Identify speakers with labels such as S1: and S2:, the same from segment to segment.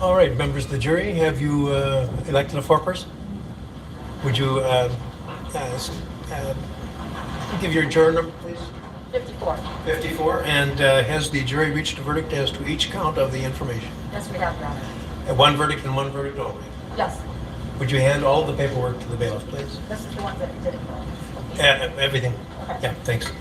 S1: All right, members of the jury, have you elected a foreperson? Would you give your juror number, please?
S2: 54.
S1: 54. And has the jury reached a verdict as to each count of the information?
S2: Yes, we have, Your Honor.
S1: One verdict and one verdict only?
S2: Yes.
S1: Would you hand all the paperwork to the bailiff, please?
S2: This is the ones that did it.
S1: Everything?
S2: Okay.
S1: Yeah, thanks.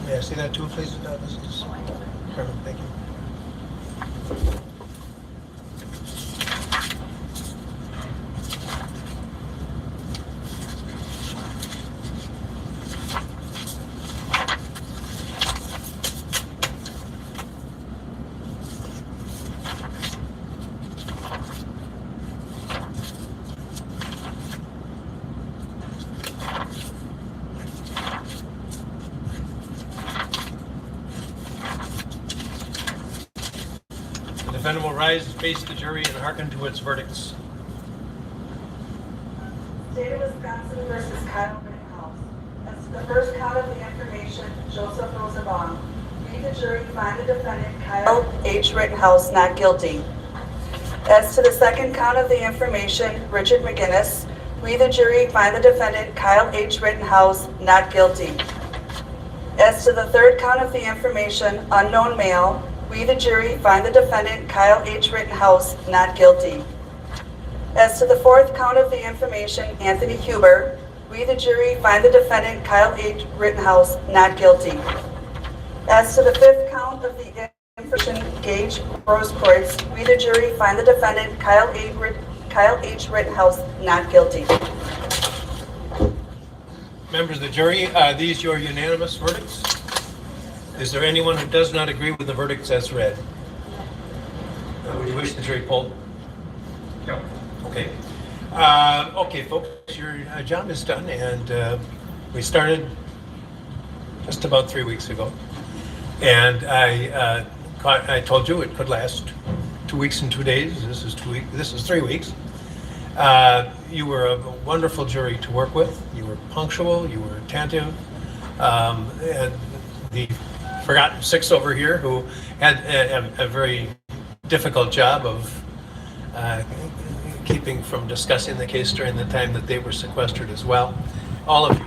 S1: May I see that too, please? Mrs. Chairman, thank you. The defendant will rise and face the jury and hearken to its verdicts.
S3: State of Wisconsin versus Kyle Rittenhouse. As to the first count of the information, Joseph Rosenbaum. We, the jury, find the defendant Kyle H. Rittenhouse not guilty. As to the second count of the information, Richard McGinnis. We, the jury, find the defendant Kyle H. Rittenhouse not guilty. As to the third count of the information, unknown male. We, the jury, find the defendant Kyle H. Rittenhouse not guilty. As to the fourth count of the information, Anthony Huber, we, the jury, find the defendant Kyle H. Rittenhouse not guilty. As to the fifth count of the information, Gage Rosecourts, we, the jury, find the defendant Kyle H. Rittenhouse not guilty.
S1: Members of the jury, are these your unanimous verdicts? Is there anyone who does not agree with the verdicts as read? Would you wish the jury polled? No. Okay. Okay, folks, your job is done, and we started just about 3 weeks ago. And I told you it could last 2 weeks and 2 days. This is 2 weeks. This is 3 weeks. You were a wonderful jury to work with. You were punctual. You were attentive. And the forgotten six over here who had a very difficult job of keeping from discussing the case during the time that they were sequestered as well. All of you,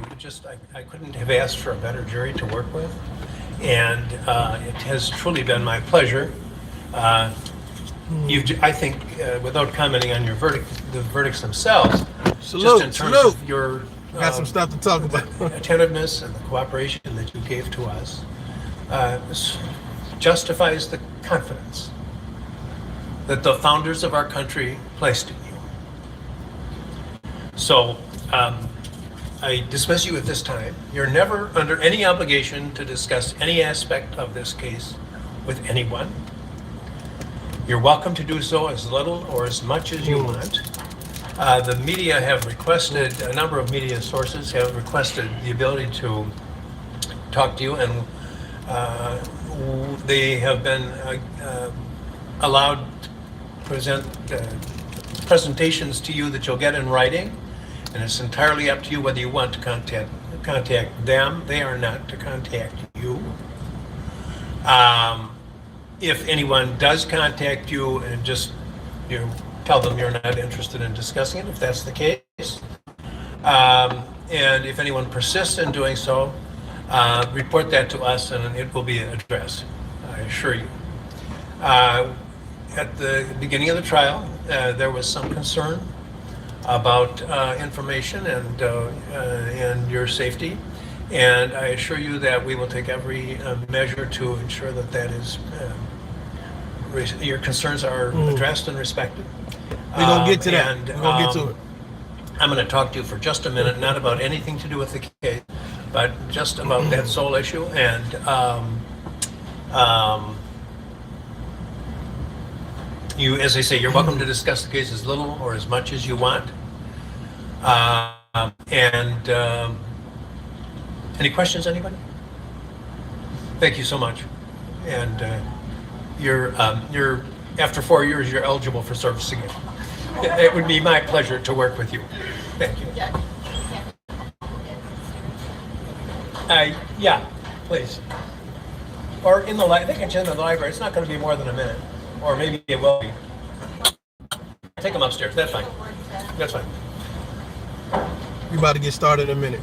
S1: I couldn't have asked for a better jury to work with. And it has truly been my pleasure. I think, without commenting on your the verdicts themselves, just in terms of your
S4: got some stuff to talk about.
S1: attentiveness and the cooperation that you gave to us, justifies the confidence that the founders of our country placed in you. So I dismiss you at this time. You're never under any obligation to discuss any aspect of this case with anyone. You're welcome to do so as little or as much as you want. The media have requested, a number of media sources have requested the ability to talk to you, and they have been allowed to present presentations to you that you'll get in writing, and it's entirely up to you whether you want to contact them. They are not to contact you. If anyone does contact you, and just tell them you're not interested in discussing it, if that's the case. And if anyone persists in doing so, report that to us and it will be addressed, I assure you. At the beginning of the trial, there was some concern about information and your safety. And I assure you that we will take every measure to ensure that that is, your concerns are addressed and respected.
S4: We're going to get to that. We're going to get to it.
S1: I'm going to talk to you for just a minute, not about anything to do with the case, but just about that sole issue. And you, as I say, you're welcome to discuss the case as little or as much as you want. Any questions, anybody? Thank you so much. And you're after 4 years, you're eligible for service again. It would be my pleasure to work with you. Thank you. Yeah. please. Or in the library. I think it's in the library. It's not going to be more than a minute. Or maybe it will be. Take them upstairs. That's fine. That's fine.
S4: We about to get started in a minute.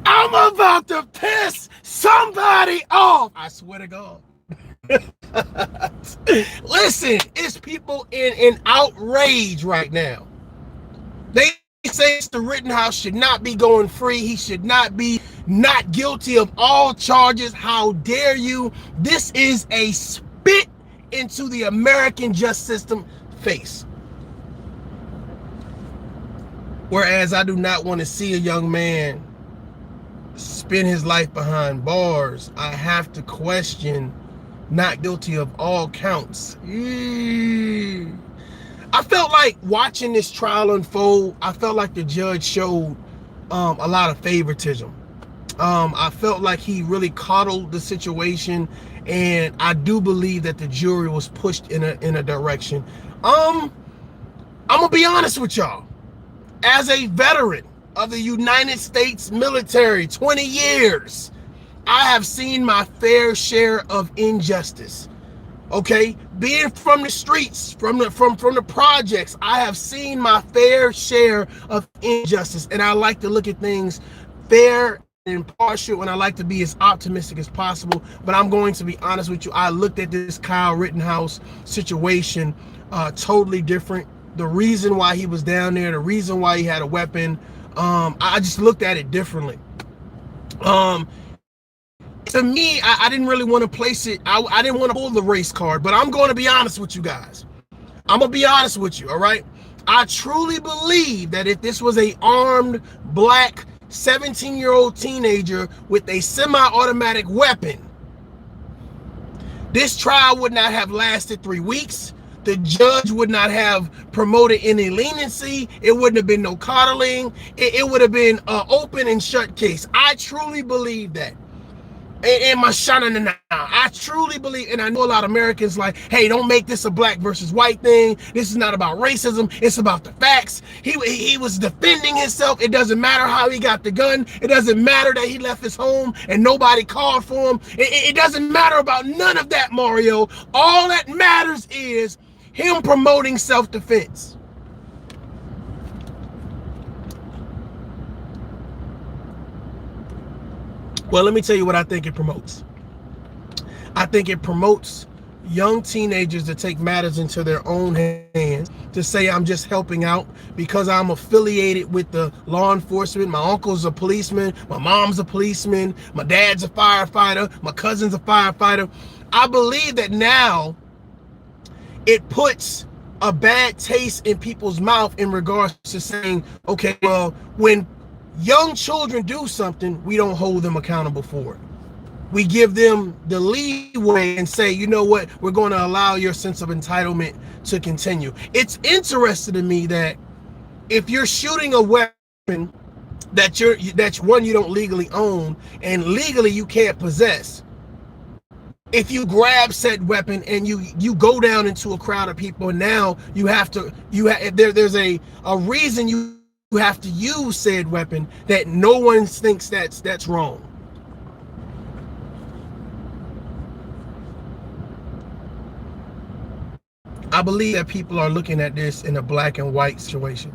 S4: I'm about to piss somebody off. I swear to God. Listen, it's people in outrage right now. They say Mr. Rittenhouse should not be going free. He should not be not guilty of all charges. How dare you? This is a spit into the American justice system face. Whereas I do not want to see a young man spend his life behind bars. I have to question not guilty of all counts. I felt like watching this trial unfold, I felt like the judge showed a lot of favoritism. I felt like he really coddled the situation, and I do believe that the jury was pushed in a direction. I'm gonna be honest with y'all. As a veteran of the United States military, 20 years, I have seen my fair share of injustice. Okay, being from the streets, from the projects, I have seen my fair share of injustice, and I like to look at things fair and impartial, and I like to be as optimistic as possible. But I'm going to be honest with you. I looked at this Kyle Rittenhouse situation totally different. The reason why he was down there, the reason why he had a weapon, I just looked at it differently. To me, I didn't really want to place it. I didn't want to pull the race card, but I'm going to be honest with you guys. I'm going to be honest with you, all right? I truly believe that if this was a armed black 17-year-old teenager with a semi-automatic weapon, this trial would not have lasted 3 weeks. The judge would not have promoted any leniency. It wouldn't have been no coddling. It would have been an open and shut case. I truly believe that. And my shana now, I truly believe, and I know a lot of Americans like, hey, don't make this a black versus white thing. This is not about racism. It's about the facts. He was defending himself. It doesn't matter how he got the gun. It doesn't matter that he left his home and nobody called for him. It doesn't matter about none of that, Mario. All that matters is him promoting self-defense. Well, let me tell you what I think it promotes. I think it promotes young teenagers to take matters into their own hands, to say I'm just helping out because I'm affiliated with the law enforcement. My uncle's a policeman, my mom's a policeman, my dad's a firefighter, my cousin's a firefighter. I believe that now it puts a bad taste in people's mouth in regards to saying, okay, well, when young children do something, we don't hold them accountable for it. We give them the leeway and say, you know what, we're going to allow your sense of entitlement to continue. It's interesting to me that if you're shooting a weapon that's one you don't legally own and legally you can't possess, if you grab said weapon and you go down into a crowd of people, and now there's a reason you have to use said weapon that no one thinks that's wrong. I believe that people are looking at this in a black and white situation.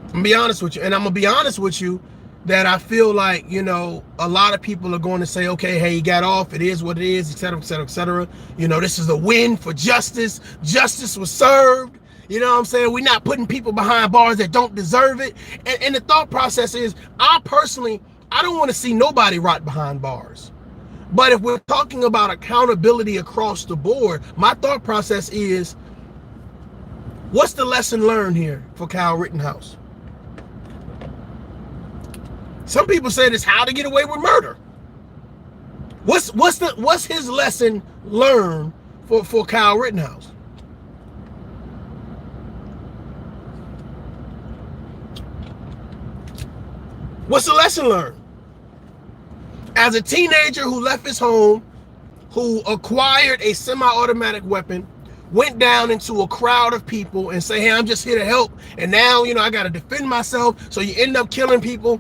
S4: I'm gonna be honest with you, and I'm gonna be honest with you that I feel like, you know, a lot of people are going to say, okay, hey, he got off, it is what it is, et cetera, et cetera, et cetera. You know, this is a win for justice. Justice was served. You know what I'm saying? We're not putting people behind bars that don't deserve it. And the thought process is, I don't want to see nobody rot behind bars. But if we're talking about accountability across the board, my thought process is, what's the lesson learned here for Kyle Rittenhouse? Some people say it's how to get away with murder. What's his lesson learned for Kyle Rittenhouse? What's the lesson learned? As a teenager who left his home, who acquired a semi-automatic weapon, went down into a crowd of people and say, hey, I'm just here to help. And now, I got to defend myself. So you end up killing people.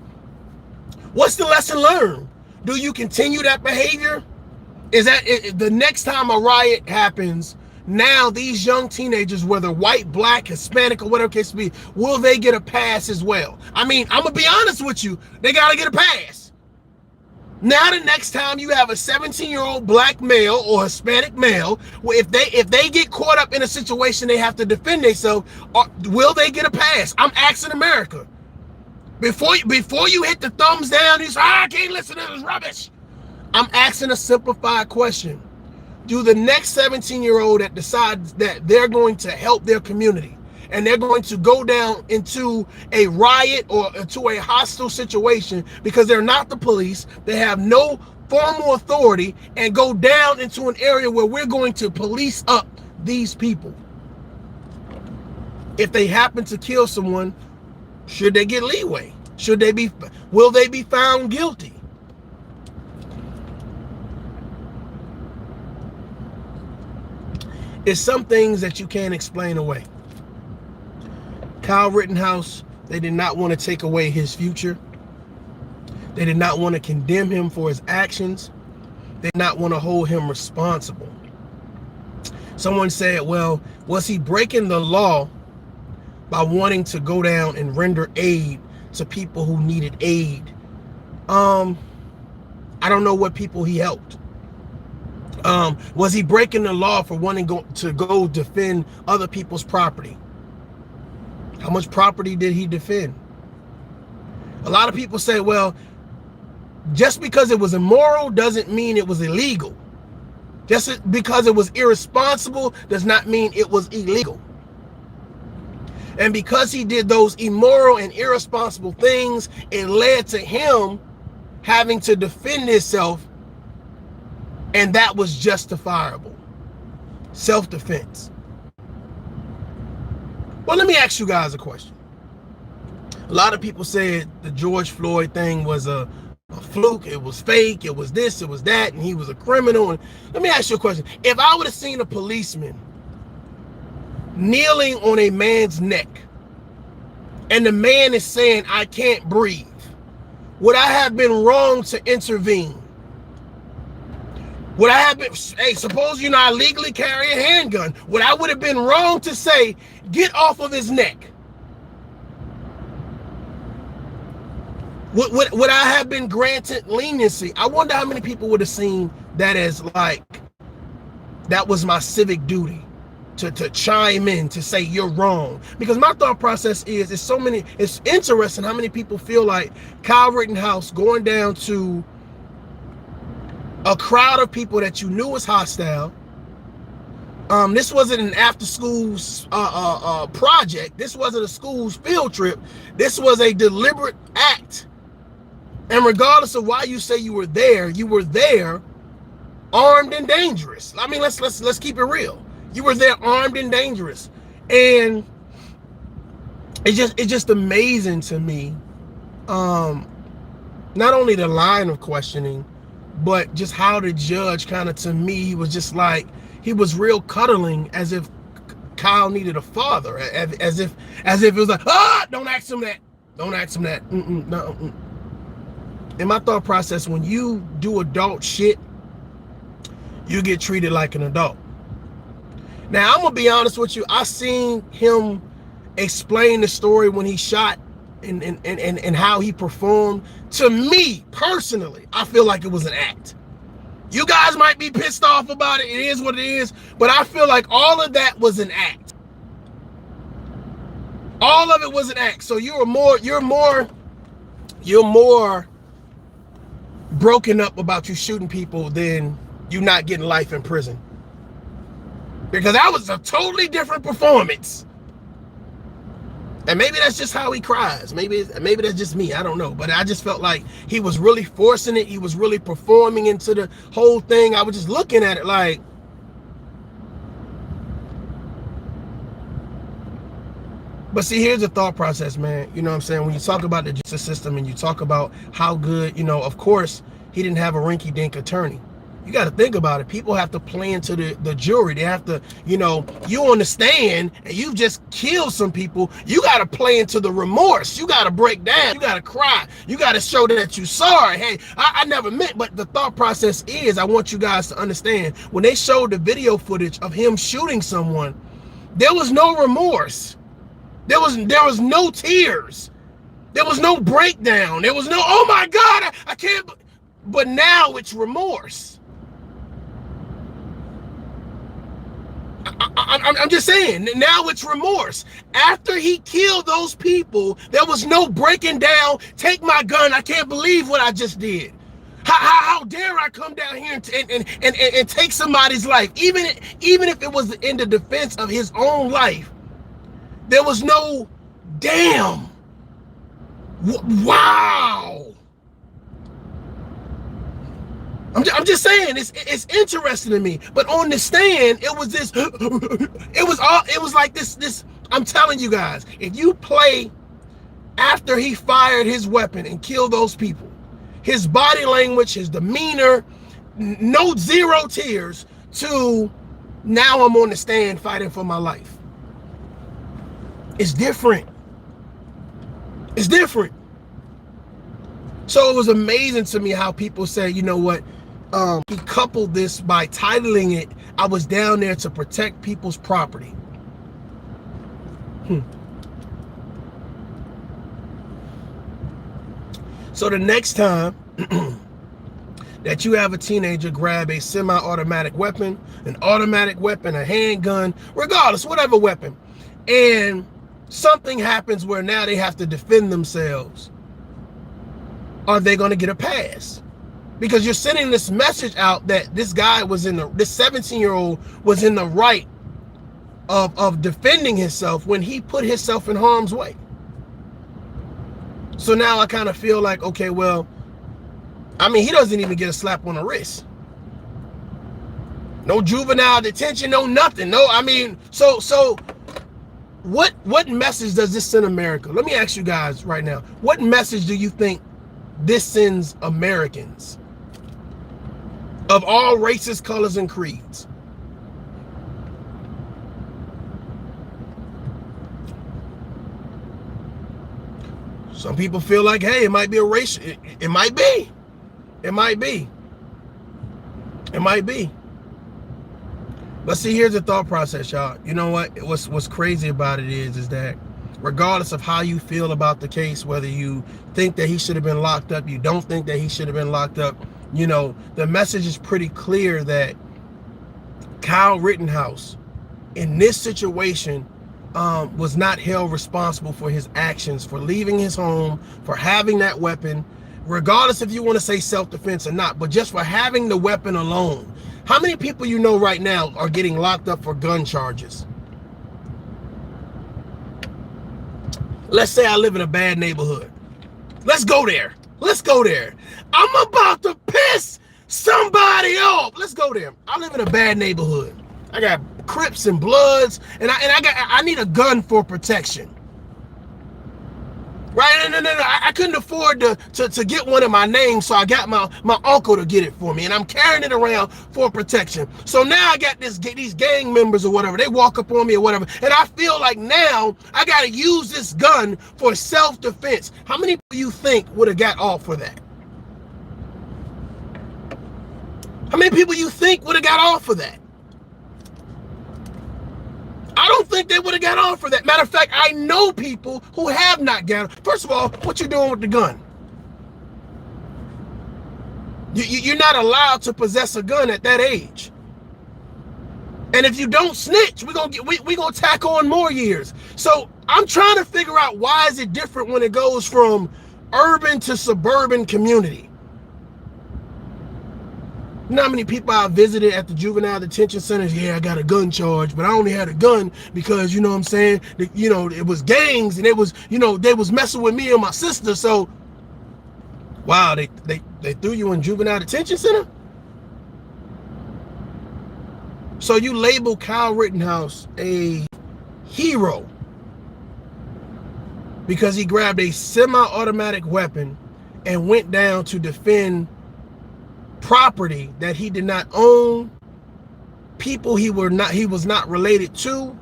S4: What's the lesson learned? Do you continue that behavior? Is that the next time a riot happens, now these young teenagers, whether white, black, Hispanic, or whatever case may be, will they get a pass as well? I mean, I'm going to be honest with you. They got to get a pass. Now the next time you have a 17-year-old black male or Hispanic male, if they get caught up in a situation they have to defend themselves, will they get a pass? I'm asking America. Before you hit the thumbs down, you say, I can't listen to this rubbish. I'm asking a simplified question. Do the next 17-year-old that decides that they're going to help their community and they're going to go down into a riot or into a hostile situation because they're not the police, they have no formal authority, and go down into an area where we're going to police up these people? If they happen to kill someone, should they get leeway? Will they be found guilty? It's some things that you can't explain away. Kyle Rittenhouse, they did not want to take away his future. They did not want to condemn him for his actions. They did not want to hold him responsible. Someone said, well, was he breaking the law by wanting to go down and render aid to people who needed aid? I don't know what people he helped. Was he breaking the law for wanting to go defend other people's property? How much property did he defend? A lot of people say, well, just because it was immoral doesn't mean it was illegal. Just because it was irresponsible does not mean it was illegal. And because he did those immoral and irresponsible things, it led to him having to defend himself, and that was justifiable. Self-defense. Well, let me ask you guys a question. A lot of people said the George Floyd thing was a fluke, it was fake, it was this, it was that, and he was a criminal. And let me ask you a question. If I would have seen a policeman kneeling on a man's neck and the man is saying, I can't breathe, would I have been wrong to intervene? Would I have been, hey, suppose I legally carry a handgun, would I have been wrong to say, get off of his neck? Would I have been granted leniency? I wonder how many people would have seen that as like, that was my civic duty to chime in, to say you're wrong. Because my thought process is, it's interesting how many people feel like Kyle Rittenhouse going down to a crowd of people that you knew was hostile. This wasn't an after-school project. This wasn't a school's field trip. This was a deliberate act. And regardless of why you say you were there armed and dangerous. I mean, let's keep it real. You were there armed and dangerous. And it's just amazing to me. Not only the line of questioning, but just how the judge kind of, to me, he was just like, he was real cuddling, as if Kyle needed a father, as if it was like, don't ask him that. Don't ask him that. No. In my thought process, when you do adult shit, you get treated like an adult. Now, I'm gonna be honest with you. I seen him explain the story when he shot and how he performed. To me, personally, I feel like it was an act. You guys might be pissed off about it. It is what it is. But I feel like all of that was an act. All of it was an act. So you're more broken up about you shooting people than you not getting life in prison. Because that was a totally different performance. And maybe that's just how he cries. Maybe that's just me. I don't know. But I just felt like he was really forcing it. He was really performing into the whole thing. I was just looking at it like, But see, here's the thought process, man. You know what I'm saying? When you talk about the justice system and you talk about how good, of course, he didn't have a rinky-dink attorney. You got to think about it. People have to play into the jury. They have to, you understand, and you've just killed some people. You got to play into the remorse. You got to break down. You got to cry. You got to show that you're sorry. Hey, I never meant, but the thought process is, I want you guys to understand, when they showed the video footage of him shooting someone, there was no remorse. There was no tears. There was no breakdown. There was no, oh my God, I can't. But now it's remorse. I'm just saying, now it's remorse. After he killed those people, there was no breaking down, take my gun, I can't believe what I just did. How dare I come down here and take somebody's life, even if it was in the defense of his own life. There was no damn. Wow. I'm just saying, it's interesting to me. But on the stand, it was this. It was like this. I'm telling you guys, if you play after he fired his weapon and killed those people, his body language, his demeanor, zero tears, to now I'm on the stand fighting for my life. It's different. It's different. So it was amazing to me how people say, you know what, he coupled this by titling it, I was down there to protect people's property. So the next time that you have a teenager grab a semi-automatic weapon, an automatic weapon, a handgun, regardless, whatever weapon, and something happens where now they have to defend themselves, are they going to get a pass? Because you're sending this message out that this guy this 17-year-old was in the right of defending himself when he put himself in harm's way. So now I kind of feel like, okay, well, I mean, he doesn't even get a slap on the wrist. No juvenile detention, no nothing. No, I mean, so what message does this send America? Let me ask you guys right now. What message do you think this sends Americans of all races, colors, and creeds? Some people feel like, hey, it might be a race. It might be. It might be. It might be. But see, here's the thought process, y'all. You know what? What's crazy about it is that regardless of how you feel about the case, whether you think that he should have been locked up, you don't think that he should have been locked up, the message is pretty clear that Kyle Rittenhouse, in this situation, was not held responsible for his actions, for leaving his home, for having that weapon, regardless if you want to say self-defense or not, but just for having the weapon alone. How many people you know right now are getting locked up for gun charges? Let's say I live in a bad neighborhood. Let's go there. Let's go there. I'm about to piss somebody off. Let's go there. I live in a bad neighborhood. I got Crips and Bloods, and I need a gun for protection. Right? No. I couldn't afford to get one in my name, so I got my uncle to get it for me, and I'm carrying it around for protection. So now I got these gang members or whatever. They walk up on me or whatever, and I feel like now I got to use this gun for self-defense. How many people you think would have got off for that? How many people you think would have got off for that? I don't think they would have got off for that. Matter of fact, I know people who have not got off. First of all, what you doing with the gun? You're not allowed to possess a gun at that age. And if you don't snitch, we're gonna tack on more years. So I'm trying to figure out, why is it different when it goes from urban to suburban community? You know how many people I visited at the juvenile detention centers? Yeah, I got a gun charge, but I only had a gun because, you know what I'm saying, it was gangs, and it was, they was messing with me and my sister. So, wow, they threw you in juvenile detention center? So you label Kyle Rittenhouse a hero. because he grabbed a semi-automatic weapon and went down to defend property that he did not own, people he was not related to.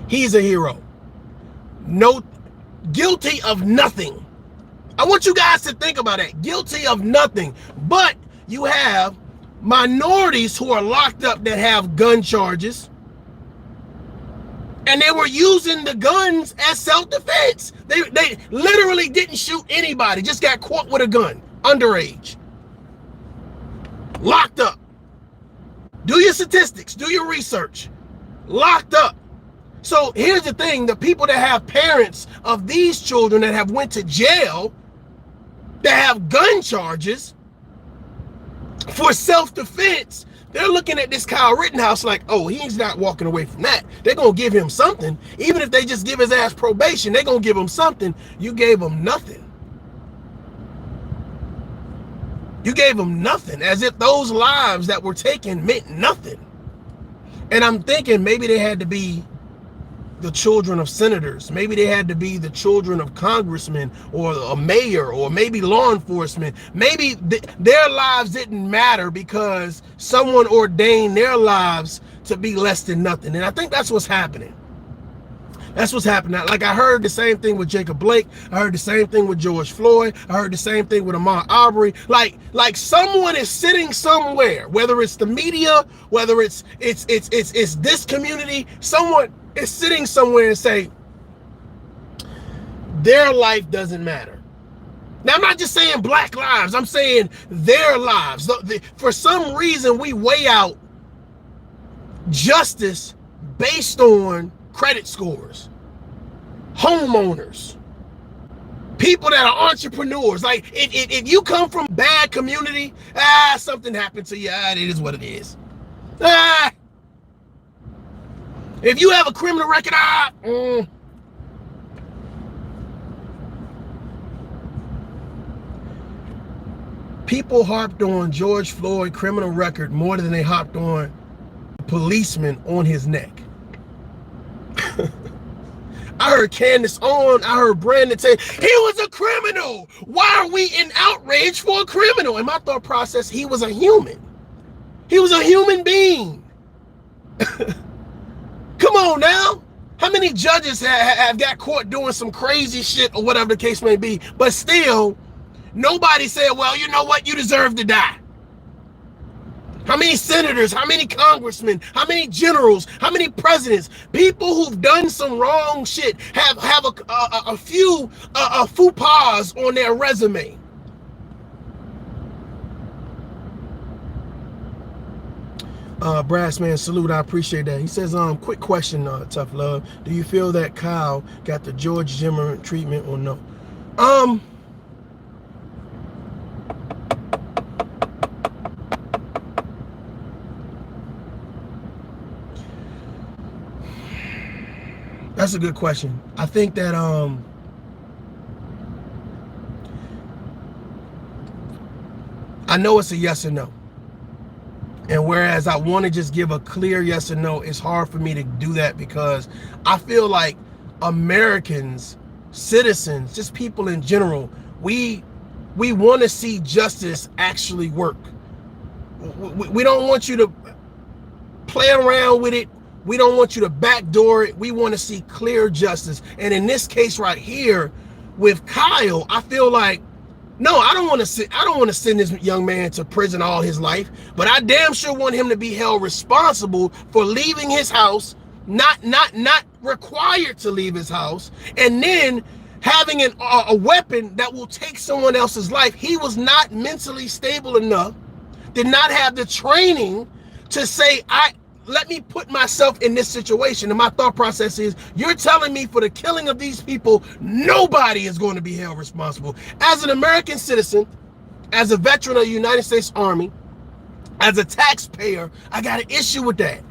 S4: He's a hero. No, guilty of nothing. I want you guys to think about that. Guilty of nothing. But you have minorities who are locked up that have gun charges, and they were using the guns as self-defense. They literally didn't shoot anybody, just got caught with a gun, underage, locked up. Do your statistics, do your research. Locked up. So here's the thing, the people that have parents of these children that have went to jail, that have gun charges for self-defense, they're looking at this Kyle Rittenhouse like, oh, he's not walking away from that. They're going to give him something. Even if they just give his ass probation, they're going to give him something. You gave him nothing. You gave him nothing, as if those lives that were taken meant nothing. And I'm thinking maybe they had to be the children of senators. Maybe they had to be the children of congressmen or a mayor or maybe law enforcement. Maybe their lives didn't matter because someone ordained their lives to be less than nothing. And I think that's what's happening. That's what's happening. Like, I heard the same thing with Jacob Blake. I heard the same thing with George Floyd. I heard the same thing with Ahmaud Arbery. Like someone is sitting somewhere, whether it's the media, whether it's this community, someone is sitting somewhere and say, their life doesn't matter. Now, I'm not just saying black lives. I'm saying their lives. For some reason, we weigh out justice based on credit scores, homeowners, people that are entrepreneurs. Like, if you come from bad community, something happened to you, it is what it is. If you have a criminal record, people harped on George Floyd criminal record more than they hopped on policeman on his neck. I heard Candace on, I heard Brandon say, he was a criminal. Why are we in outrage for a criminal? In my thought process, he was a human. He was a human being. Come on now. How many judges have got caught doing some crazy shit or whatever the case may be, but still, nobody said, well, you know what? You deserve to die. How many senators, how many congressmen, how many generals, how many presidents, people who've done some wrong shit have a few faux pas on their resume? Brassman, salute, I appreciate that. He says, quick question, Tough Love. Do you feel that Kyle got the George Zimmerman treatment or no? That's a good question. I think that I know it's a yes or no. And whereas I want to just give a clear yes or no, it's hard for me to do that because I feel like Americans, citizens, just people in general, we want to see justice actually work. We don't want you to play around with it. We don't want you to backdoor it. We want to see clear justice. And in this case right here with Kyle, I feel like, no, I don't want to send this young man to prison all his life, but I damn sure want him to be held responsible for leaving his house, not required to leave his house, and then having a weapon that will take someone else's life. He was not mentally stable enough, did not have the training to say, let me put myself in this situation. And my thought process is, you're telling me for the killing of these people, nobody is going to be held responsible. As an American citizen, as a veteran of the United States Army, as a taxpayer, I got an issue with that.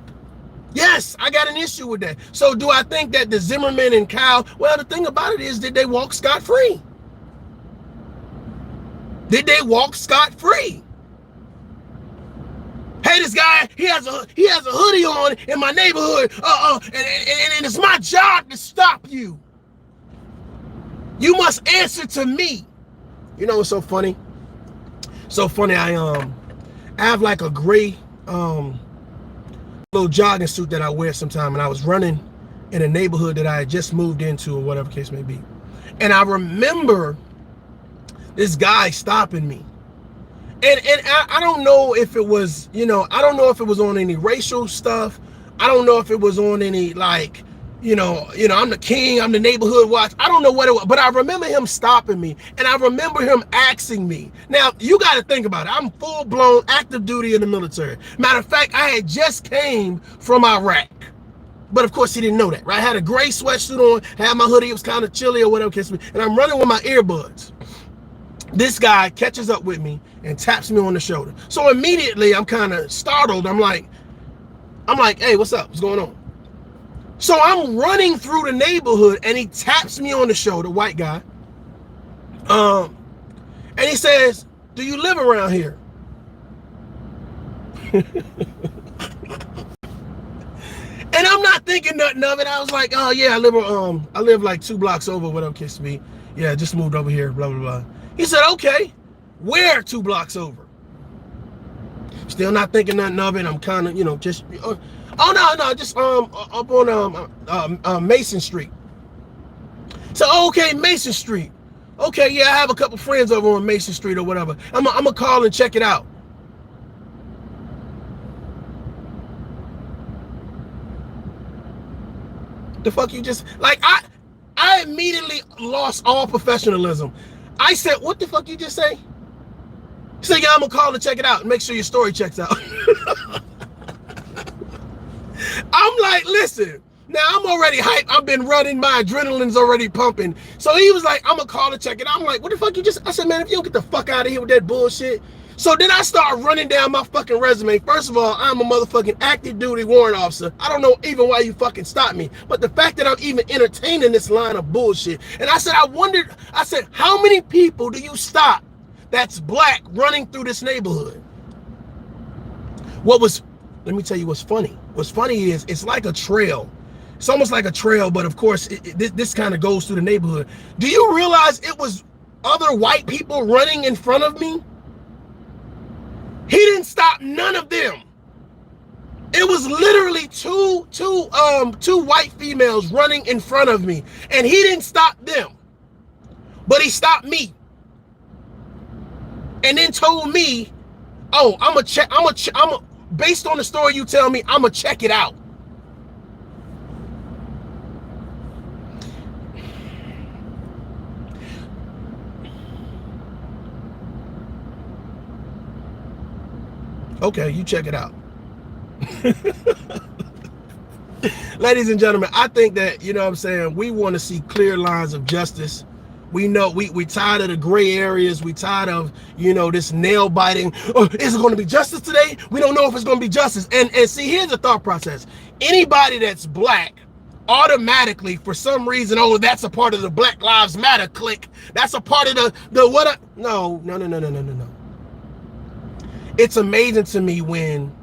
S4: Yes, I got an issue with that. So do I think that the Zimmerman and Kyle, well, the thing about it is, did they walk scot-free? Did they walk scot-free? Hey, this guy, he has a hoodie on in my neighborhood, and it's my job to stop you. You must answer to me. You know what's so funny? So funny, I have like a gray little jogging suit that I wear sometime, and I was running in a neighborhood that I had just moved into, or whatever case may be. And I remember this guy stopping me. And I don't know if it was, I don't know if it was on any racial stuff. I don't know if it was on any like, I'm the king, I'm the neighborhood watch. I don't know what it was, but I remember him stopping me, and I remember him asking me. Now, you got to think about it. I'm full-blown active duty in the military. Matter of fact, I had just came from Iraq. But of course, he didn't know that, right? I had a gray sweatsuit on, had my hoodie, it was kind of chilly or whatever, and I'm running with my earbuds. This guy catches up with me and taps me on the shoulder. So immediately, I'm kind of startled. I'm like, hey, what's up? What's going on? So I'm running through the neighborhood, and he taps me on the shoulder, white guy. And he says, do you live around here? And I'm not thinking nothing of it. I was like, oh yeah, I live like 2 blocks over, whatever case me. Yeah, just moved over here, blah, blah, blah. He said, okay, where 2 blocks over? Still not thinking nothing of it. I'm kind of, just, just up on Mason Street. So, okay, Mason Street. Okay, yeah, I have a couple friends over on Mason Street or whatever. I'm gonna call and check it out. The fuck you just, like, I immediately lost all professionalism. I said, what the fuck you just say? He said, yeah, I'm gonna call and check it out and make sure your story checks out. I'm like, listen, now I'm already hyped. I've been running, my adrenaline's already pumping. So he was like, I'm gonna call and check it out. I'm like, what the fuck you just, I said, man, if you don't get the fuck out of here with that bullshit. So then I start running down my fucking resume. First of all, I'm a motherfucking active duty warrant officer. I don't know even why you fucking stopped me. But the fact that I'm even entertaining this line of bullshit. And I said, I said, how many people do you stop that's black running through this neighborhood? Let me tell you what's funny. What's funny is it's like a trail. It's almost like a trail, but of course, this kind of goes through the neighborhood. Do you realize it was other white people running in front of me? He didn't stop none of them. It was literally two white females running in front of me, and he didn't stop them, but he stopped me, and then told me, "Oh, based on the story you tell me, I'm gonna check it out." Okay, you check it out. Ladies and gentlemen, I think that, you know what I'm saying, we want to see clear lines of justice. We know we tired of the gray areas. We tired of, this nail biting. Oh, is it going to be justice today? We don't know if it's going to be justice. And see, here's the thought process. Anybody that's black automatically, for some reason, oh, that's a part of the Black Lives Matter clique. That's a part of no. It's amazing to me when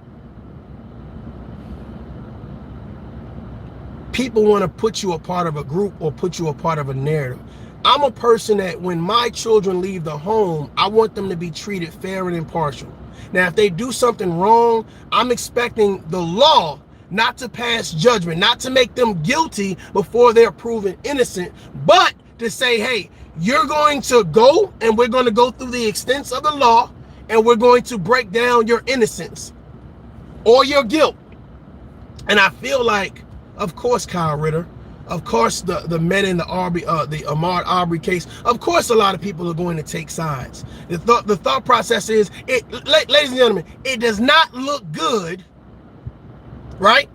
S4: people want to put you a part of a group or put you a part of a narrative. I'm a person that when my children leave the home, I want them to be treated fair and impartial. Now, if they do something wrong, I'm expecting the law not to pass judgment, not to make them guilty before they're proven innocent, but to say, hey, you're going to go and we're going to go through the extents of the law, and we're going to break down your innocence or your guilt. And I feel like, of course, Kyle Ritter, of course, the men in the Ahmaud Arbery case, of course, a lot of people are going to take sides. The thought process is, ladies and gentlemen, it does not look good, right,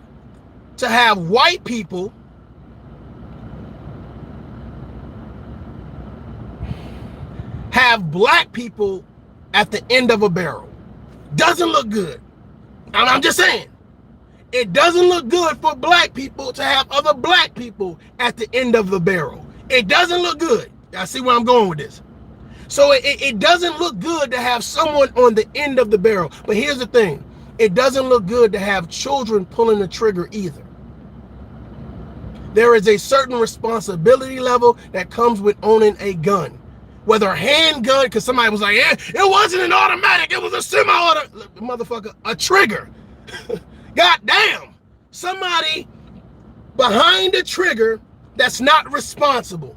S4: to have white people have black people at the end of a barrel. Doesn't look good. I'm just saying, it doesn't look good for black people to have other black people at the end of the barrel. It doesn't look good. I see where I'm going with this. So it doesn't look good to have someone on the end of the barrel. But here's the thing. it doesn't look good to have children pulling the trigger either. There is a certain responsibility level that comes with owning a gun. Whether a handgun, because somebody was like, yeah, it wasn't an automatic, it was a semi-automatic, motherfucker, a trigger. God damn. Somebody behind the trigger that's not responsible.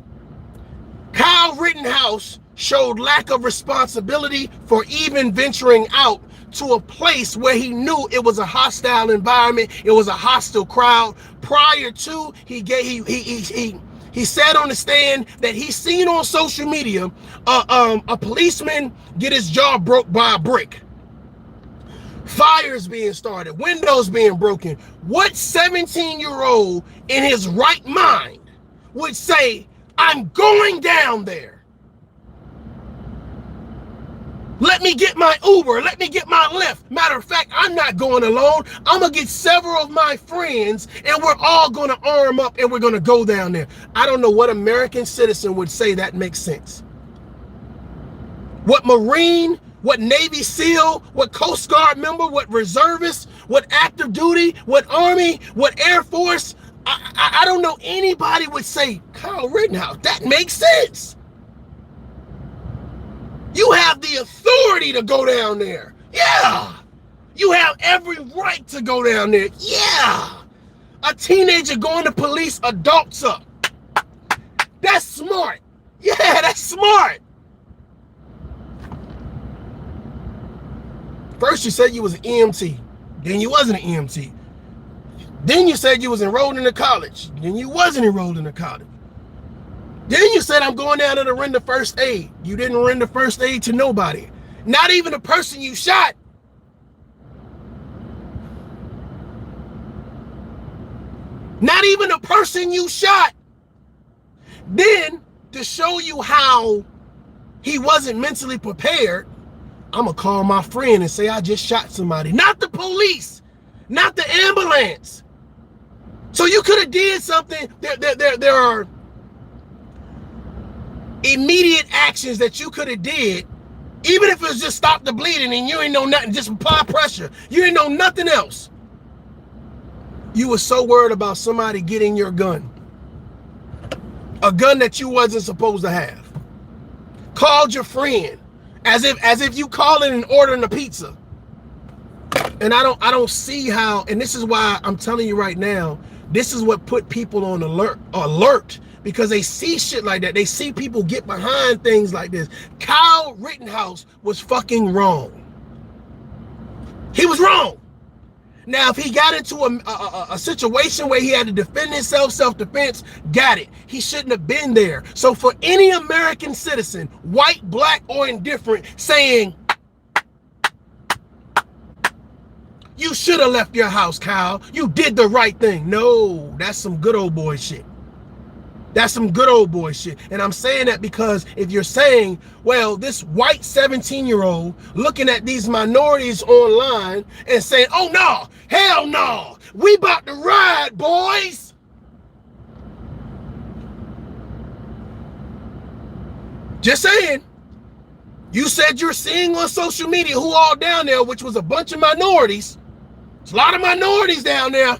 S4: Kyle Rittenhouse showed lack of responsibility for even venturing out to a place where he knew it was a hostile environment, it was a hostile crowd. Prior to, he said on the stand that he's seen on social media a policeman get his jaw broke by a brick. Fires being started, windows being broken. What 17-year-old in his right mind would say, I'm going down there? Let me get my Uber. Let me get my Lyft. Matter of fact, I'm not going alone. I'm going to get several of my friends and we're all going to arm up and we're going to go down there. I don't know what American citizen would say that makes sense. What Marine, what Navy SEAL, what Coast Guard member, what reservist, what active duty, what Army, what Air Force. I don't know anybody would say, Kyle Rittenhouse, that makes sense. You have the authority to go down there. Yeah. You have every right to go down there. Yeah. A teenager going to police adults up. That's smart. Yeah, that's smart. First you said you was an EMT. Then you wasn't an EMT. Then you said you was enrolled into college. Then you wasn't enrolled into college. Then you said, I'm going down there to render first aid. You didn't render first aid to nobody. Not even the person you shot. Not even the person you shot. Then, to show you how he wasn't mentally prepared, I'm going to call my friend and say I just shot somebody. Not the police. Not the ambulance. So you could have did something. There are immediate actions that you could have did, even if it was just stop the bleeding and you ain't know nothing, just apply pressure. You ain't know nothing else. You were so worried about somebody getting your gun. A gun that you wasn't supposed to have. Called your friend as if you calling and ordering a pizza. And I don't see how, and this is why I'm telling you right now, this is what put people on alert. Because they see shit like that. They see people get behind things like this. Kyle Rittenhouse was fucking wrong. He was wrong. Now, if he got into a situation where he had to defend himself, self-defense, got it. He shouldn't have been there. So for any American citizen, white, black, or indifferent, saying, you should have left your house, Kyle. You did the right thing. No, that's some good old boy shit. That's some good old boy shit. And I'm saying that because if you're saying, well, this white 17-year-old looking at these minorities online and saying, oh no, hell no, we about to ride, boys. Just saying. You said you're seeing on social media who all down there, which was a bunch of minorities. There's a lot of minorities down there.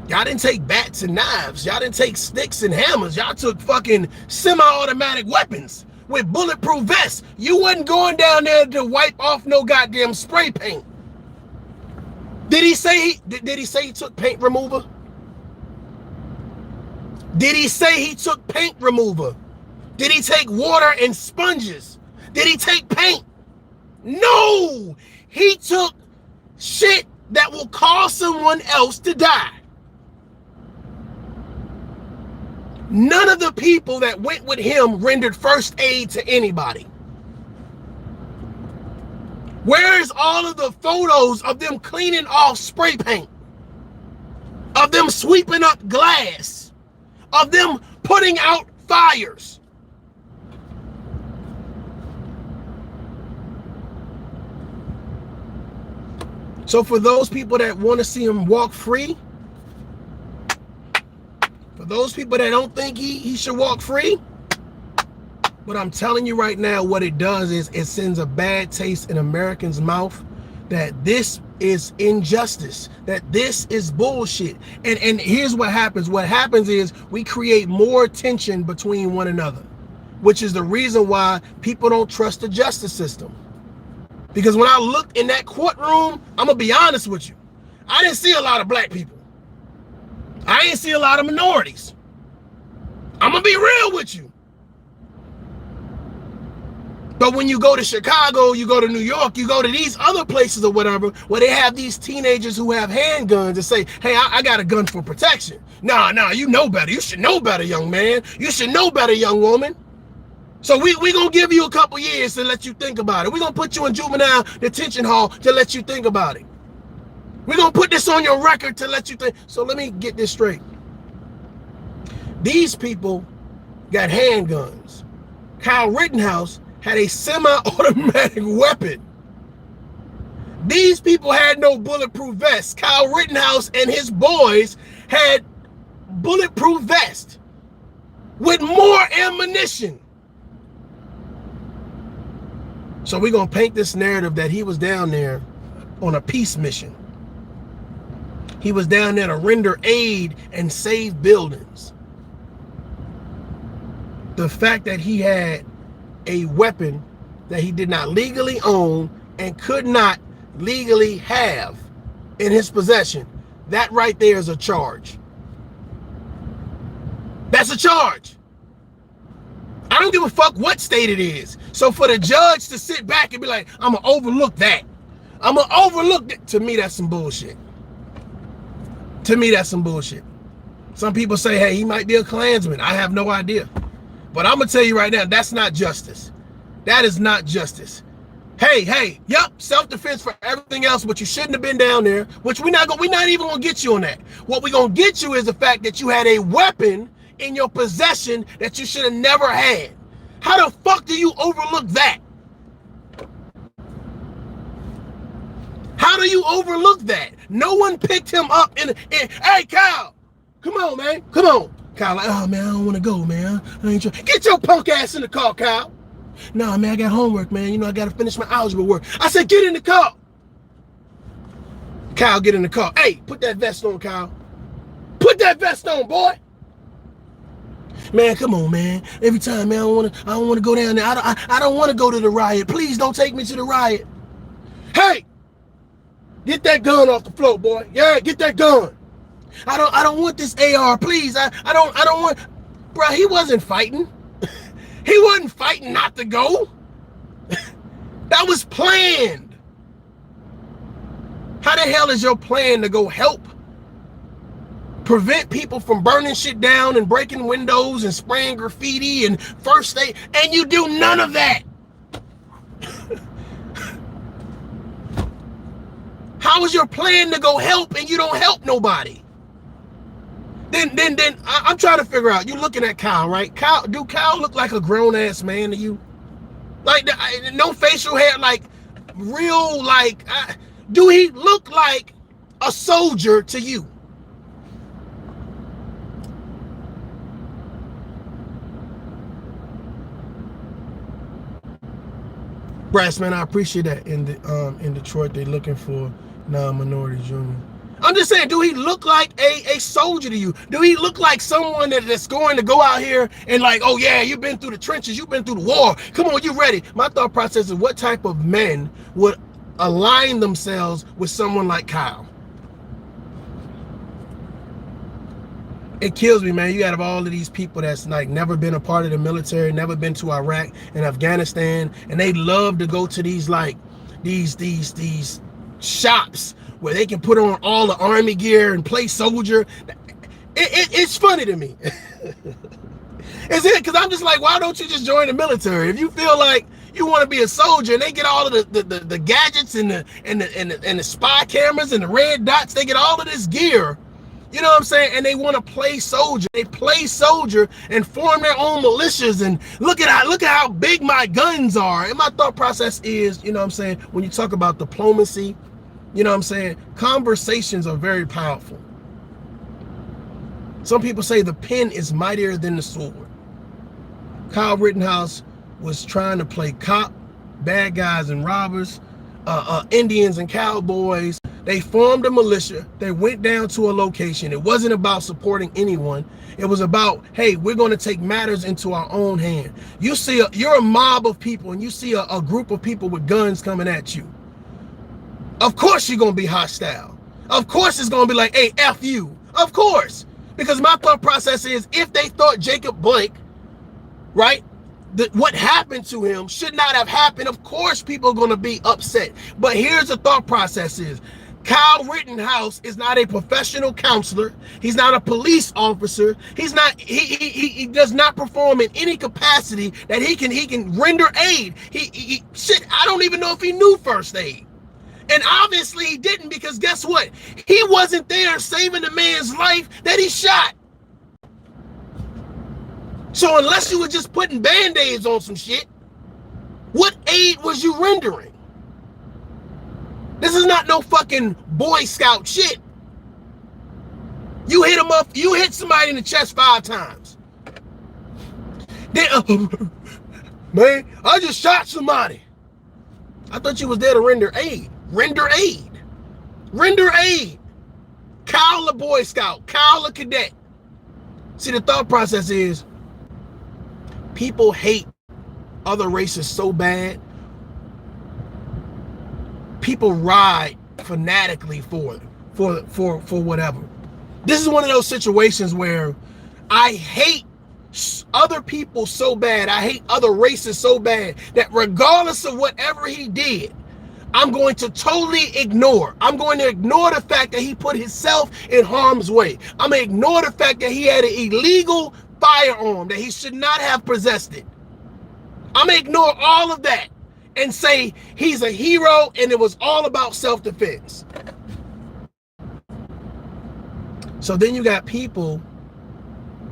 S4: Y'all didn't take bats and knives. Y'all didn't take sticks and hammers. Y'all took fucking semi-automatic weapons with bulletproof vests. You wasn't going down there to wipe off no goddamn spray paint. Did he say he took paint remover? Did he say he took paint remover? Did he take water and sponges? Did he take paint? No! He took shit that will cause someone else to die. None of the people that went with him rendered first aid to anybody. Where's all of the photos of them cleaning off spray paint? Of them sweeping up glass? Of them putting out fires? So for those people that want to see him walk free, for those people that don't think he should walk free, But I'm telling you right now, what it does is it sends a bad taste in Americans' mouth that this is injustice, that this is bullshit. And here's what happens. What happens is we create more tension between one another, which is the reason why people don't trust the justice system. Because when I looked in that courtroom, I'm gonna be honest with you, I didn't see a lot of black people. I didn't see a lot of minorities. I'm gonna be real with you. But when you go to Chicago, you go to New York, you go to these other places or whatever, where they have these teenagers who have handguns and say, hey, I got a gun for protection. Nah, you know better. You should know better, young man. You should know better, young woman. So we gonna give you a couple years to let you think about it. We're gonna put you in juvenile detention hall to let you think about it. We're gonna put this on your record to let you think. So let me get this straight. These people got handguns. Kyle Rittenhouse had a semi-automatic weapon. These people had no bulletproof vests. Kyle Rittenhouse and his boys had bulletproof vests with more ammunition. So we're gonna paint this narrative that he was down there on a peace mission. He was down there to render aid and save buildings. The fact that he had a weapon that he did not legally own and could not legally have in his possession, that right there is a charge. That's a charge. I don't give a fuck what state it is. So for the judge to sit back and be like, I'm gonna overlook that. I'm gonna overlook that. To me, that's some bullshit. To me, that's some bullshit. Some people say, hey, he might be a Klansman. I have no idea. But I'm gonna tell you right now, that's not justice. That is not justice. Hey, yep, self-defense for everything else, but you shouldn't have been down there, which we're not even gonna get you on that. What we're gonna get you is the fact that you had a weapon in your possession that you should have never had. How the fuck do you overlook that? How do you overlook that? No one picked him up in hey, Kyle, come on, man, come on. Kyle, like, oh man, I don't want to go, man. I ain't trying. Get your punk ass in the car, Kyle. Nah, man, I got homework, man. You know, I got to finish my algebra work. I said, get in the car. Kyle, get in the car. Hey, put that vest on, Kyle. Put that vest on, boy. Man, come on, man. Every time, man, I don't want to go down there. I don't want to go to the riot. Please don't take me to the riot. Hey, get that gun off the floor, boy. Yeah, get that gun. I don't want this AR, please. I don't want. Bro, he wasn't fighting. He wasn't fighting not to go. That was planned. How the hell is your plan to go help prevent people from burning shit down and breaking windows and spraying graffiti and first aid, and you do none of that? How is your plan to go help and you don't help nobody? Then I'm trying to figure out, you're looking at Kyle, right? Do Kyle look like a grown-ass man to you? Like, no facial hair, like, real, like, do he look like a soldier to you? Brassman, I appreciate that. In Detroit, they're looking for non-minority junior. I'm just saying, do he look like a soldier to you? Do he look like someone that's going to go out here and like, oh yeah, you've been through the trenches, you've been through the war, come on, you ready? My thought process is, what type of men would align themselves with someone like Kyle? It kills me, man. You got all of these people that's like never been a part of the military, never been to Iraq and Afghanistan, and they love to go to these like these shops where they can put on all the army gear and play soldier. It's funny to me. Is it? Because I'm just like, why don't you just join the military? If you feel like you want to be a soldier, and they get all of the gadgets and the spy cameras and the red dots, they get all of this gear. You know what I'm saying? And they want to play soldier. They play soldier and form their own militias. And look at how big my guns are. And my thought process is, you know what I'm saying, when you talk about diplomacy, you know what I'm saying, conversations are very powerful. Some people say the pen is mightier than the sword. Kyle Rittenhouse was trying to play cop, bad guys and robbers, Indians and cowboys. They formed a militia. They went down to a location. It wasn't about supporting anyone. It was about, hey, we're going to take matters into our own hand. You're a mob of people, and you see a group of people with guns coming at you. Of course you're going to be hostile. Of course it's going to be like, hey, F you. Of course. Because my thought process is, if they thought Jacob Blake, right, that what happened to him should not have happened, of course people are going to be upset. But here's the thought process is, Kyle Rittenhouse is not a professional counselor. He's not a police officer. He's not. He does not perform in any capacity that he can render aid. Shit. I don't even know if he knew first aid, and obviously he didn't, because guess what? He wasn't there saving the man's life that he shot. So unless you were just putting band-aids on some shit, what aid was you rendering? This is not no fucking Boy Scout shit. You hit him up, you hit somebody in the chest 5 times. Then, man, I just shot somebody. I thought you was there to render aid. Render aid. Render aid. Kyle a Boy Scout. Kyle a cadet. See, the thought process is, people hate other races so bad. People ride fanatically for whatever. This is one of those situations where I hate other people so bad, I hate other races so bad, that regardless of whatever he did, I'm going to totally ignore. I'm going to ignore the fact that he put himself in harm's way. I'm going to ignore the fact that he had an illegal firearm, that he should not have possessed it. I'm going to ignore all of that and say he's a hero and it was all about self-defense. So then you got people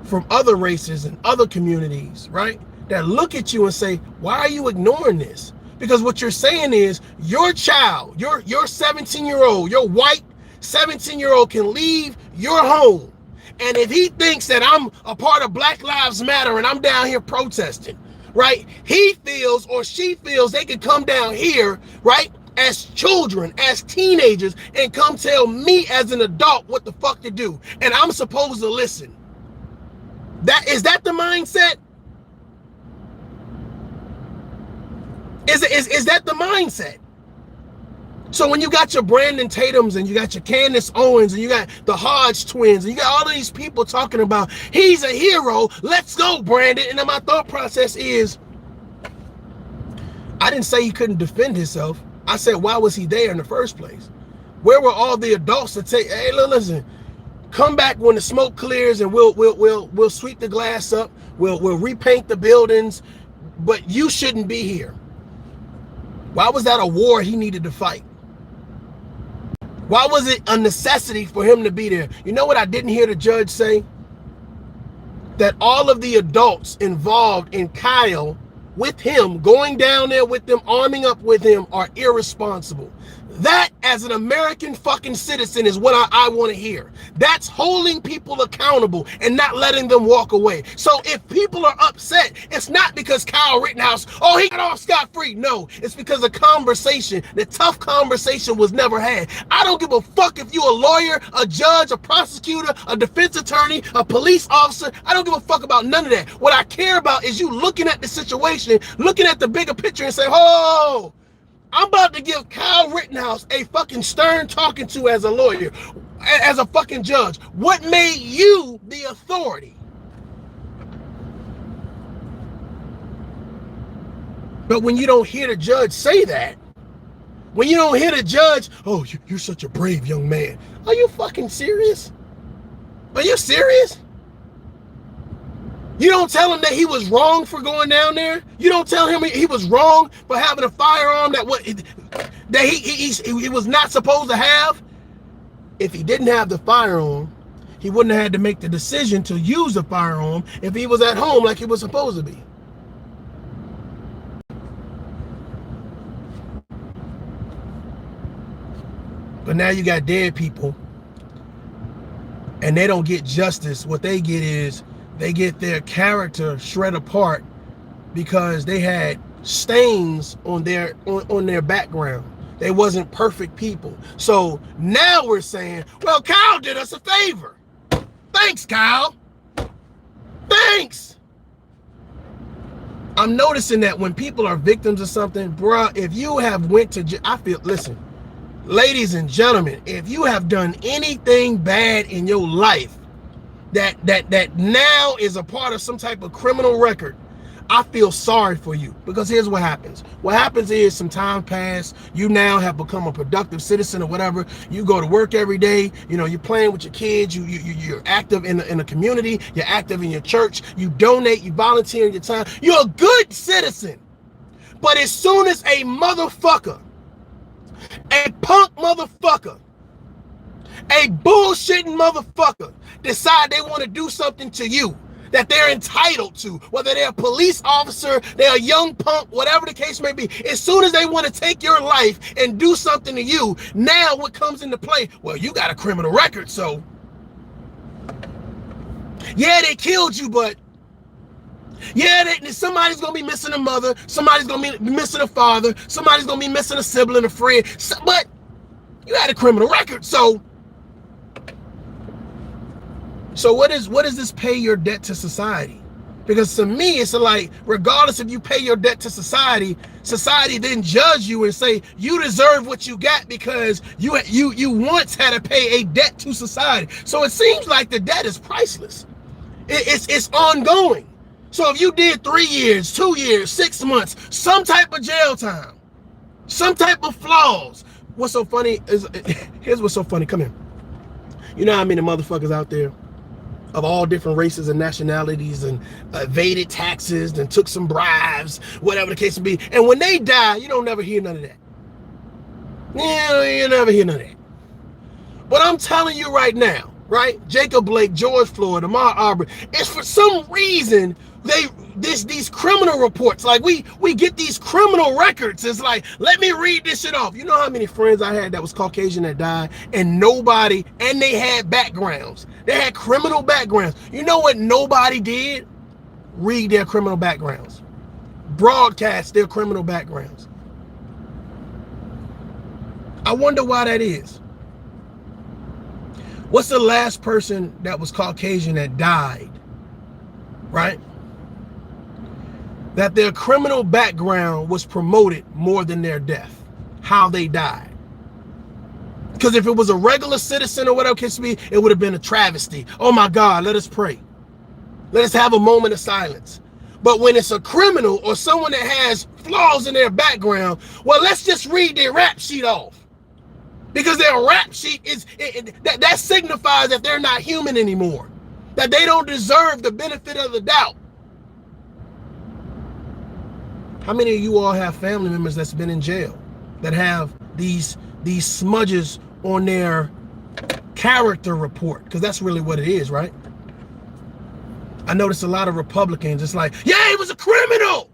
S4: from other races and other communities, right, that look at you and say, why are you ignoring this? Because what you're saying is, your child, your 17-year-old, your white 17-year-old can leave your home, and if he thinks that I'm a part of Black Lives Matter and I'm down here protesting, right, he feels or she feels they can come down here, right, as children, as teenagers, and come tell me as an adult what the fuck to do, and I'm supposed to listen. Is that the mindset? Is that the mindset? So when you got your Brandon Tatums and you got your Candace Owens and you got the Hodge twins and you got all of these people talking about he's a hero, let's go, Brandon. And then my thought process is, I didn't say he couldn't defend himself. I said, why was he there in the first place? Where were all the adults to take, hey, listen, come back when the smoke clears and we'll sweep the glass up, we'll repaint the buildings, but you shouldn't be here. Why was that a war he needed to fight? Why was it a necessity for him to be there? You know what I didn't hear the judge say? That all of the adults involved in Kyle, with him, going down there with them, arming up with him, are irresponsible. That, as an American fucking citizen, is what I want to hear. That's holding people accountable and not letting them walk away. So if people are upset, it's not because Kyle Rittenhouse, oh, he got off scot-free. No, it's because the conversation, the tough conversation, was never had. I don't give a fuck if you're a lawyer, a judge, a prosecutor, a defense attorney, a police officer. I don't give a fuck about none of that. What I care about is you looking at the situation, looking at the bigger picture and say, oh, I'm about to give Kyle Rittenhouse a fucking stern talking to as a lawyer, as a fucking judge. What made you the authority? But when you don't hear the judge say that, when you don't hear the judge, oh, you're such a brave young man. Are you fucking serious? Are you serious? You don't tell him that he was wrong for going down there. You don't tell him he was wrong for having a firearm that he was not supposed to have. If he didn't have the firearm, he wouldn't have had to make the decision to use the firearm if he was at home like he was supposed to be. But now you got dead people, and they don't get justice. What they get is, they get their character shred apart because they had stains on their background. They wasn't perfect people. So now we're saying, well, Kyle did us a favor. Thanks, Kyle. Thanks. I'm noticing that when people are victims of something, bruh, if you have went to, listen, ladies and gentlemen, if you have done anything bad in your life that now is a part of some type of criminal record, I feel sorry for you, because here's what happens. What happens is some time passed. You now have become a productive citizen or whatever. You go to work every day. You know, you're playing with your kids. You're active in the community. You're active in your church. You donate. You volunteer your time. You're a good citizen. But as soon as a motherfucker, a punk motherfucker, a bullshitting motherfucker decide they want to do something to you that they're entitled to, whether they're a police officer, they're a young punk, whatever the case may be, as soon as they want to take your life and do something to you, now what comes into play? Well, you got a criminal record, so yeah, they killed you, but yeah, somebody's gonna be missing a mother, somebody's gonna be missing a father, somebody's gonna be missing a sibling, a friend, but you had a criminal record, so what does this pay your debt to society? Because to me, it's like, regardless if you pay your debt to society, society then judge you and say you deserve what you got because you once had to pay a debt to society. So it seems like the debt is priceless. It's ongoing. So if you did 3 years, 2 years, 6 months, some type of jail time, some type of flaws. What's so funny is, here's what's so funny. Come here. You know how many motherfuckers out there of all different races and nationalities and evaded taxes and took some bribes, whatever the case may be. And when they die, you don't never hear none of that. Yeah, you never hear none of that. But I'm telling you right now, right? Jacob Blake, George Floyd, Ahmaud Arbery, it's for some reason these criminal reports, like we get these criminal records. It's like, let me read this shit off. You know how many friends I had that was Caucasian that died and they had backgrounds. They had criminal backgrounds. You know what nobody did? Read their criminal backgrounds. Broadcast their criminal backgrounds. I wonder why that is. What's the last person that was Caucasian that died, right? That their criminal background was promoted more than their death, how they died. Because if it was a regular citizen or whatever it case be, it would have been a travesty. Oh my God, let us pray. Let us have a moment of silence. But when it's a criminal or someone that has flaws in their background, well, let's just read their rap sheet off. Because their rap sheet that signifies that they're not human anymore, that they don't deserve the benefit of the doubt. How many of you all have family members that's been in jail that have these smudges on their character report? Because that's really what it is, right? I notice a lot of Republicans, it's like, yeah, he was a criminal.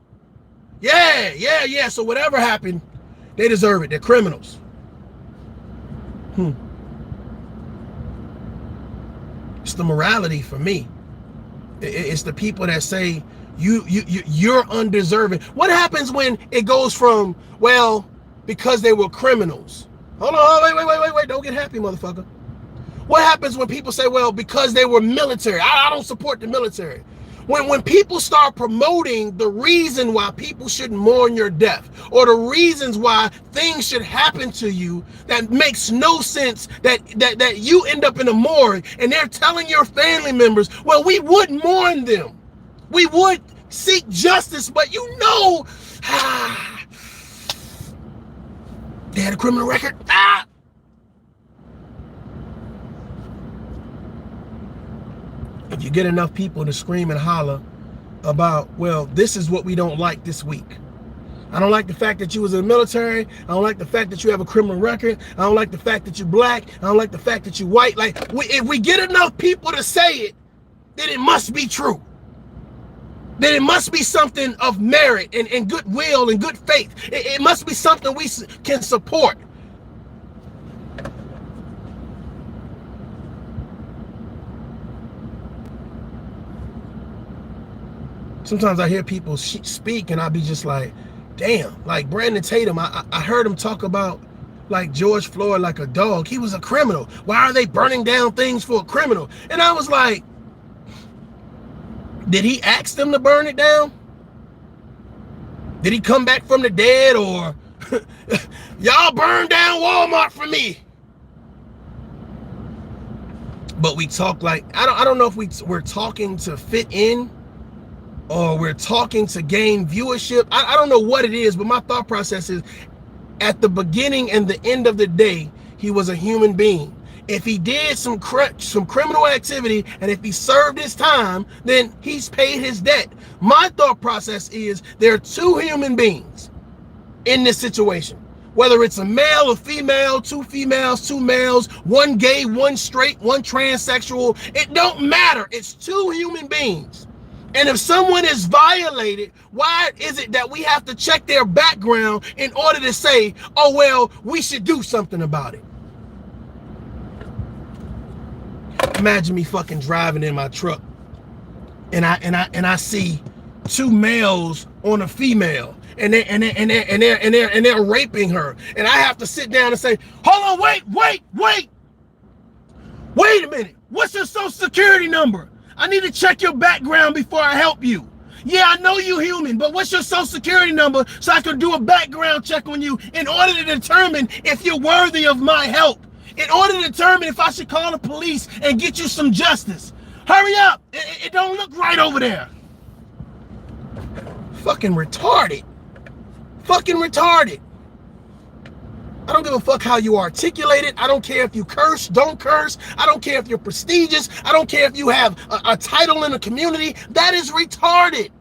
S4: Yeah. So whatever happened, they deserve it. They're criminals. It's the morality for me. It's the people that say you're undeserving. What happens when it goes from, well, because they were criminals? Hold on, wait, don't get happy, motherfucker. What happens when people say, well, because they were military? I don't support the military. When people start promoting the reason why people should mourn your death, or the reasons why things should happen to you that makes no sense, that you end up in a morgue and they're telling your family members, well, we would mourn them. We would seek justice, but you know, they had a criminal record. If you get enough people to scream and holler about, well, this is what we don't like this week. I don't like the fact that you was in the military. I don't like the fact that you have a criminal record. I don't like the fact that you're black. I don't like the fact that you're white. Like, if we get enough people to say it, then it must be true. Then it must be something of merit and goodwill and good faith. It must be something we can support. sometimes I hear people speak and I'll be just like, damn, like Brandon Tatum, I heard him talk about like George Floyd like a dog. He was a criminal. Why are they burning down things for a criminal? And I was like, did he ask them to burn it down? Did he come back from the dead? Or y'all burn down Walmart for me? But we talk like, I don't know if we're talking to fit in or we're talking to gain viewership. I don't know what it is, but my thought process is at the beginning and the end of the day, he was a human being. If he did some criminal activity and if he served his time, then he's paid his debt. My thought process is there are two human beings in this situation. Whether it's a male or female, two females, two males, one gay, one straight, one transsexual, it don't matter. It's two human beings. And if someone is violated, why is it that we have to check their background in order to say, oh, well, we should do something about it? Imagine me fucking driving in my truck and I see two males on a female and they're raping her, and I have to sit down and say, hold on, wait a minute, what's your social security number? I need to check your background before I help you. Yeah, I know you're human, but what's your social security number so I can do a background check on you in order to determine if you're worthy of my help, in order to determine if I should call the police and get you some justice. Hurry up, it don't look right over there. Fucking retarded. Fucking retarded. I don't give a fuck how you articulate it. I don't care if you curse, don't curse. I don't care if you're prestigious. I don't care if you have a title in the community. That is retarded.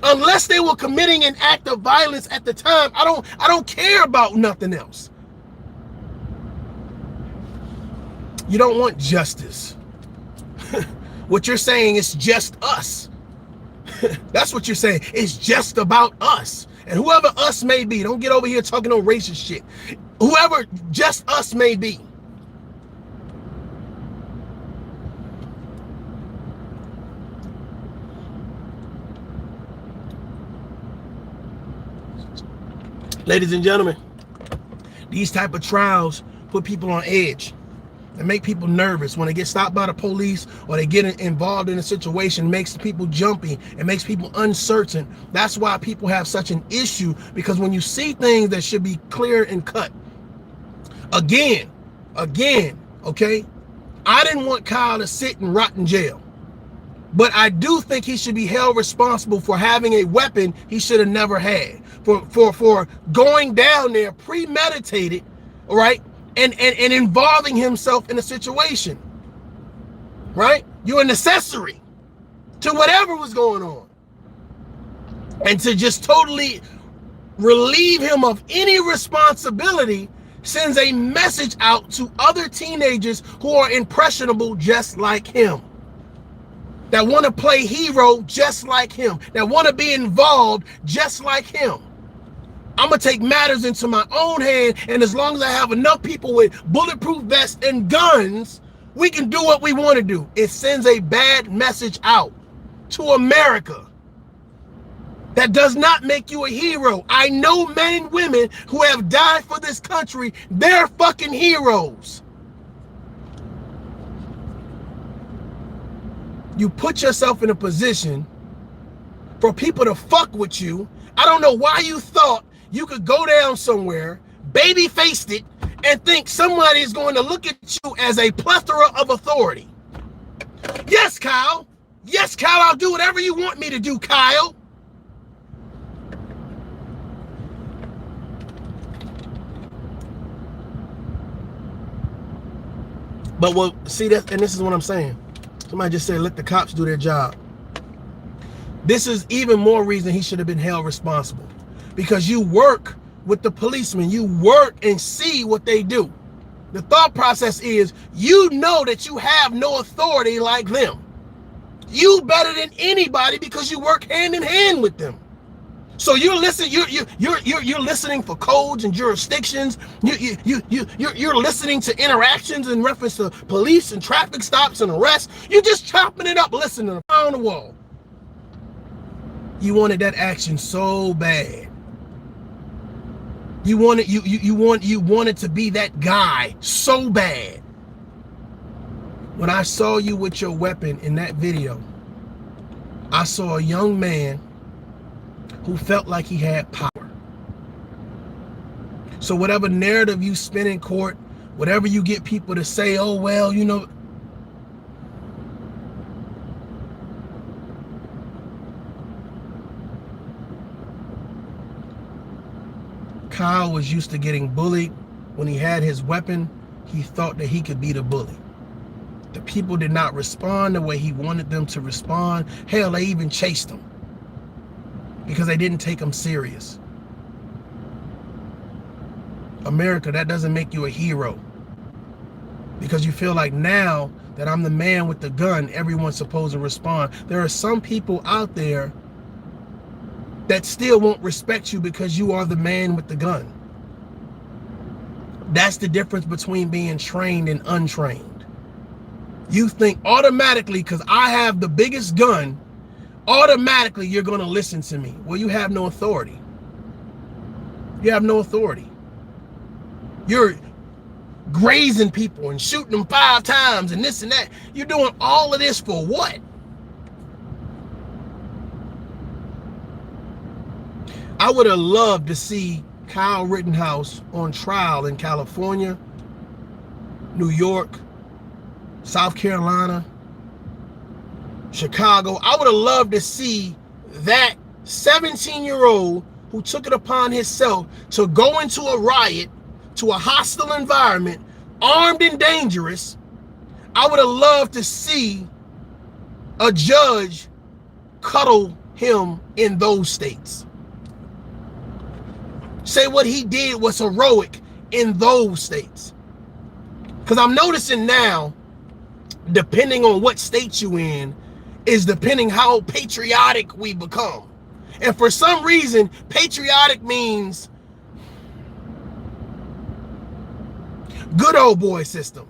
S4: Unless they were committing an act of violence at the time, I don't care about nothing else. You don't want justice. What you're saying is just us. That's what you're saying. It's just about us. And whoever us may be, don't get over here talking no racist shit. Whoever just us may be. Ladies and gentlemen, these type of trials put people on edge and make people nervous. When they get stopped by the police or they get involved in a situation, makes people jumpy, it makes people uncertain. That's why people have such an issue, because when you see things that should be clear and cut. Again, okay, I didn't want Kyle to sit and rot in jail, but I do think he should be held responsible for having a weapon he should have never had, for going down there premeditated, all right, and involving himself in a situation, right? You're an accessory to whatever was going on. And to just totally relieve him of any responsibility sends a message out to other teenagers who are impressionable just like him, that want to play hero just like him, that want to be involved just like him. I'm going to take matters into my own hand, and as long as I have enough people with bulletproof vests and guns, we can do what we want to do. It sends a bad message out to America. That does not make you a hero. I know men and women who have died for this country. They're fucking heroes. You put yourself in a position for people to fuck with you. I don't know why you thought you could go down somewhere, baby-faced it, and think somebody is going to look at you as a plethora of authority. Yes, Kyle. Yes, Kyle, I'll do whatever you want me to do, Kyle. But well, see that, and this is what I'm saying. Somebody just said, let the cops do their job. This is even more reason he should have been held responsible. Because you work with the policemen, you work and see what they do. The thought process is, you know that you have no authority like them. You better than anybody because you work hand in hand with them. So you're listening. You're listening for codes and jurisdictions. You're listening to interactions in reference to police and traffic stops and arrests. You're just chopping it up, listening around the wall. You wanted that action so bad. You wanted to be that guy so bad. When I saw you with your weapon in that video, I saw a young man who felt like he had power. So whatever narrative you spin in court, whatever you get people to say, oh, well, you know, Kyle was used to getting bullied. When he had his weapon, he thought that he could be the bully. The people did not respond the way he wanted them to respond. Hell, they even chased him because they didn't take him serious. America, that doesn't make you a hero. Because you feel like now that I'm the man with the gun, everyone's supposed to respond. There are some people out there that still won't respect you because you are the man with the gun. That's the difference between being trained and untrained. You think automatically, because I have the biggest gun, automatically you're going to listen to me. Well, you have no authority. You have no authority. You're grazing people and shooting them 5 times and this and that. You're doing all of this for what? I would have loved to see Kyle Rittenhouse on trial in California, New York, South Carolina, Chicago. I would have loved to see that 17-year-old who took it upon himself to go into a riot, to a hostile environment, armed and dangerous. I would have loved to see a judge cuddle him in those states. Say what he did was heroic in those states. Because I'm noticing now, depending on what state you in, is depending how patriotic we become. And for some reason, patriotic means good old boy system.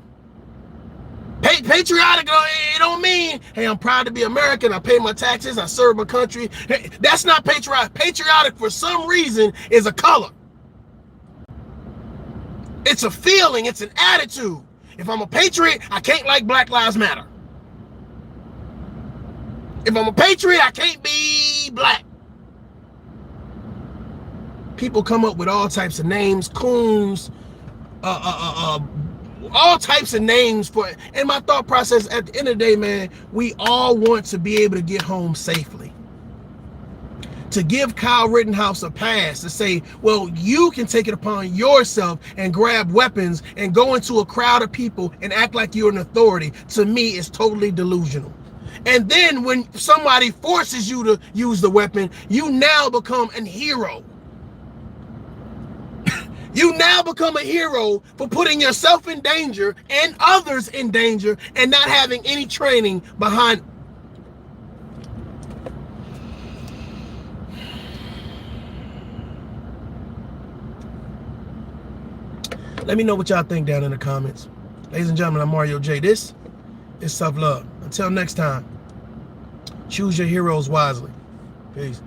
S4: Patriotic, it don't mean, hey, I'm proud to be American, I pay my taxes, I serve my country. Hey, that's not patriotic. Patriotic, for some reason, is a color. It's a feeling, it's an attitude. If I'm a patriot, I can't like Black Lives Matter. If I'm a patriot, I can't be black. People come up with all types of names, coons, all types of names for it. And my thought process at the end of the day, man, we all want to be able to get home safely. To give Kyle Rittenhouse a pass to say, well, you can take it upon yourself and grab weapons and go into a crowd of people and act like you're an authority, to me is totally delusional. And then when somebody forces you to use the weapon, you now become a hero. You now become a hero for putting yourself in danger and others in danger and not having any training behind. Let me know what y'all think down in the comments. Ladies and gentlemen, I'm Mario J. This is Self Love. Until next time, choose your heroes wisely. Peace.